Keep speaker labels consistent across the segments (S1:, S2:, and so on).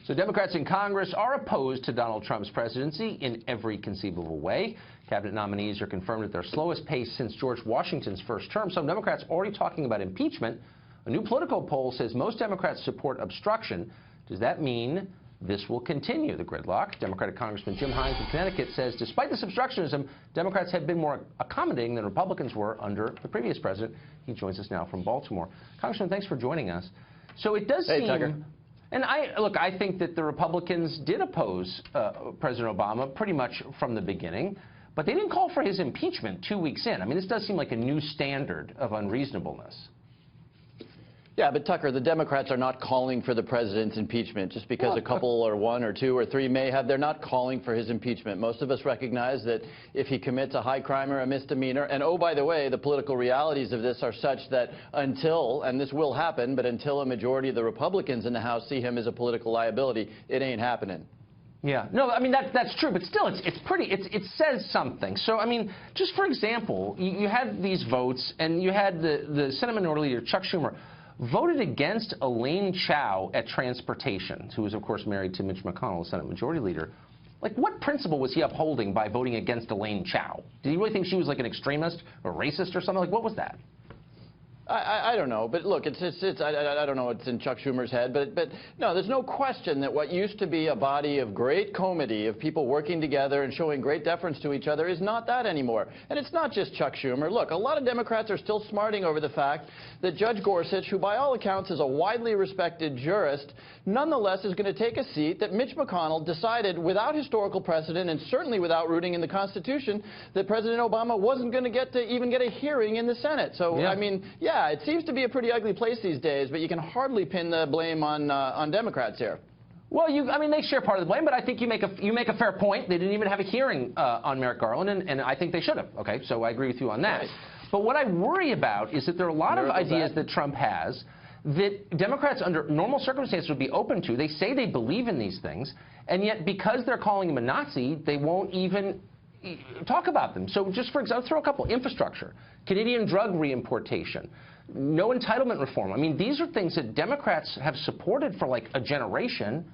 S1: So Democrats in Congress are opposed to Donald Trump's presidency in every conceivable way. Cabinet nominees are confirmed at their slowest pace since George Washington's first term. Some Democrats already talking about impeachment. A new Politico poll says most Democrats support obstruction. Does that mean this will continue, the gridlock? Democratic Congressman Jim Hines of Connecticut says despite this obstructionism, Democrats have been more accommodating than Republicans were under the previous president. He joins us now from Baltimore. Congressman, thanks for joining us. So it does seem...
S2: Tucker.
S1: And I think that the Republicans did oppose President Obama pretty much from the beginning, but they didn't call for his impeachment 2 weeks in. I mean, this does seem like a new standard of unreasonableness.
S2: Yeah, but Tucker, the Democrats are not calling for the president's impeachment just because a couple or one or two or three may have. They're not calling for his impeachment. Most of us recognize that if he commits a high crime or a misdemeanor, and oh, by the way, the political realities of this are such that until, and this will happen, but until a majority of the Republicans in the House see him as a political liability, it ain't happening.
S1: Yeah, no, I mean, that's true, but still, it says something. So, I mean, just for example, you had these votes, and you had the Senate Minority Leader, Chuck Schumer, voted against Elaine Chao at Transportation, who was, of course, married to Mitch McConnell, the Senate Majority Leader. Like, what principle was he upholding by voting against Elaine Chao? Did he really think she was like an extremist or racist or something? Like, what was that?
S2: I don't know, but look, I don't know what's in Chuck Schumer's head, but no, there's no question that what used to be a body of great comity, of people working together and showing great deference to each other, is not that anymore. And it's not just Chuck Schumer. Look, a lot of Democrats are still smarting over the fact that Judge Gorsuch, who by all accounts is a widely respected jurist, nonetheless is going to take a seat that Mitch McConnell decided without historical precedent and certainly without rooting in the Constitution that President Obama wasn't going to even get a hearing in the Senate. So, yeah. I mean, yeah, it seems to be a pretty ugly place these days, but you can hardly pin the blame on Democrats here.
S1: Well, I mean, they share part of the blame, but I think you make a fair point. They didn't even have a hearing on Merrick Garland, and I think they should have. Okay, so I agree with you on that. Right. But what I worry about is that there are a lot of ideas that Trump has that Democrats under normal circumstances would be open to. They say they believe in these things, and yet because they're calling him a Nazi, they won't even talk about them. So just for example, throw a couple: infrastructure, Canadian drug reimportation, no entitlement reform. I mean, these are things that Democrats have supported for like a generation.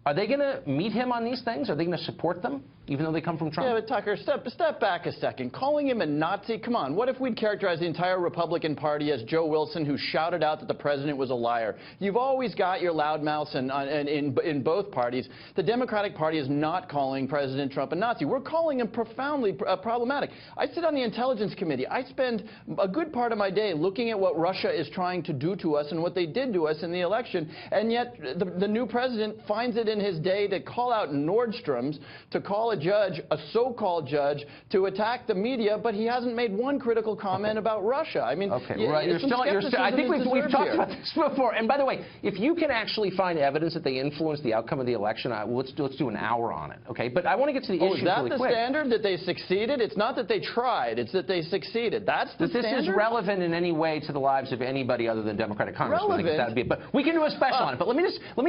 S1: Are they going to meet him on these things? Are they going to support them, even though they come from Trump?
S2: Yeah, but Tucker, step back a second. Calling him a Nazi? Come on. What if we'd characterize the entire Republican Party as Joe Wilson, who shouted out that the president was a liar? You've always got your loudmouths in both parties. The Democratic Party is not calling President Trump a Nazi. We're calling him profoundly problematic. I sit on the Intelligence Committee. I spend a good part of my day looking at what Russia is trying to do to us and what they did to us in the election, and yet the new president finds it in his day to call out Nordstrom's, to call a judge, a so-called judge, to attack the media, but he hasn't made one critical comment about Russia. I mean,
S1: right. I think we've talked about this before. And by the way, if you can actually find evidence that they influenced the outcome of the election, let's do an hour on it, okay? But I want to get to the issue really quick.
S2: Is that the standard, that they succeeded? It's not that they tried, it's that they succeeded. That's the standard?
S1: This is relevant in any way to the lives of anybody other than Democratic Congress.
S2: Relevant?
S1: But we can do a special on it. But let me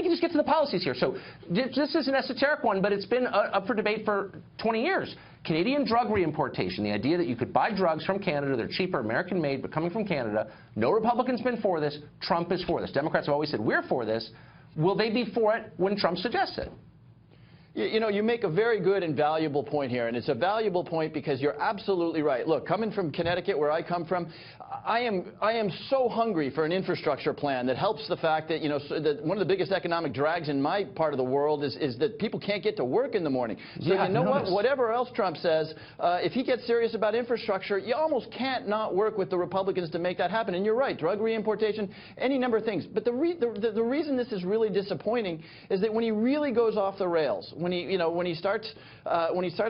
S1: just get to the policies here. So this is an esoteric one, but it's been up for debate for 20 years. Canadian drug reimportation, the idea that you could buy drugs from Canada, they're cheaper, American-made, but coming from Canada. No Republican's been for this. Trump is for this. Democrats have always said, we're for this. Will they be for it when Trump suggests it?
S2: You know, you make a very good and valuable point here, and it's a valuable point because you're absolutely right. Look, coming from Connecticut, where I come from, I am so hungry for an infrastructure plan that helps the fact that, you know, that one of the biggest economic drags in my part of the world is that people can't get to work in the morning. So you know what? Whatever else Trump says, if he gets serious about infrastructure, you almost can't not work with the Republicans to make that happen. And you're right, drug reimportation, any number of things. But the reason this is really disappointing is that when he really goes off the rails, when he starts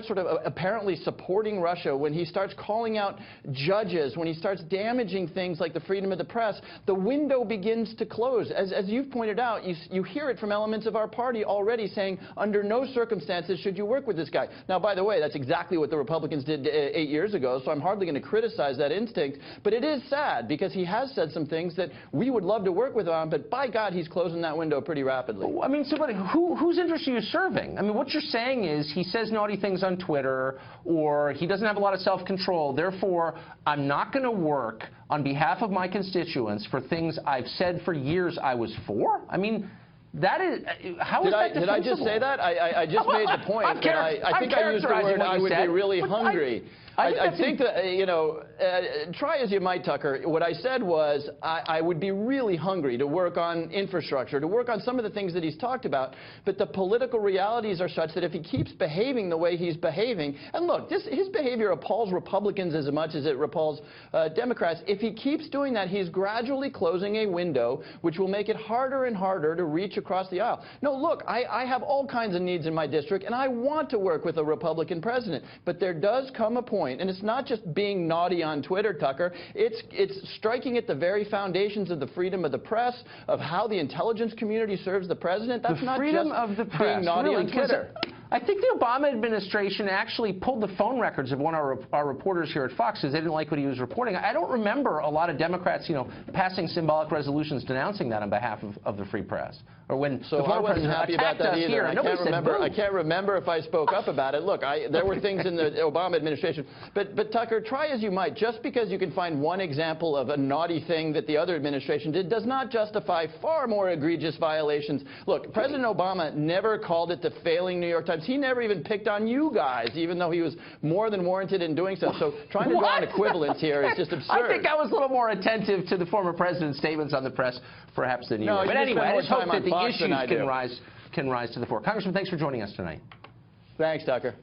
S2: sort of apparently supporting Russia, when he starts calling out judges, when he starts damaging things like the freedom of the press, the window begins to close. As you've pointed out, you hear it from elements of our party already saying, under no circumstances should you work with this guy. Now, by the way, that's exactly what the Republicans did 8 years ago, so I'm hardly going to criticize that instinct. But it is sad because he has said some things that we would love to work with him on, but by God, he's closing that window pretty rapidly.
S1: I mean, somebody, whose interest are you serving? I mean, what you're saying is he says naughty things on Twitter, or he doesn't have a lot of self-control. Therefore, I'm not going to work on behalf of my constituents for things I've said for years I was for? I mean, That is, how is that defensible?
S2: Did I just say that? I just made the point. I think I used the word I would be really hungry. I think that, you know, try as you might, Tucker, what I said was I would be really hungry to work on infrastructure, to work on some of the things that he's talked about, but the political realities are such that if he keeps behaving the way he's behaving, and look, his behavior appalls Republicans as much as it repulls Democrats. If he keeps doing that, he's gradually closing a window which will make it harder and harder to reach across the aisle. No, look, I have all kinds of needs in my district, and I want to work with a Republican president, but there does come a point, and it's not just being naughty on Twitter, Tucker. It's striking at the very foundations of the freedom of the press, of how the intelligence community serves the president. That's not
S1: freedom
S2: just
S1: of the press,
S2: being naughty
S1: really,
S2: on Twitter.
S1: I think the Obama administration actually pulled the phone records of one of our reporters here at Fox because they didn't like what he was reporting. I don't remember a lot of Democrats, you know, passing symbolic resolutions denouncing that on behalf of the free press. Or when
S2: so
S1: the former
S2: I wasn't
S1: president
S2: happy about that either.
S1: Here,
S2: I can't remember if I spoke up about it. Look, there were things in the Obama administration. But Tucker, try as you might, just because you can find one example of a naughty thing that the other administration did does not justify far more egregious violations. Look, President Obama never called it the failing New York Times. He never even picked on you guys, even though he was more than warranted in doing so. So trying to draw an equivalence here is just absurd.
S1: I think I was a little more attentive to the former president's statements on the press, perhaps, than you were. But anyway, I just hope that the issues can rise to the fore. Congressman, thanks for joining us tonight.
S2: Thanks, Tucker.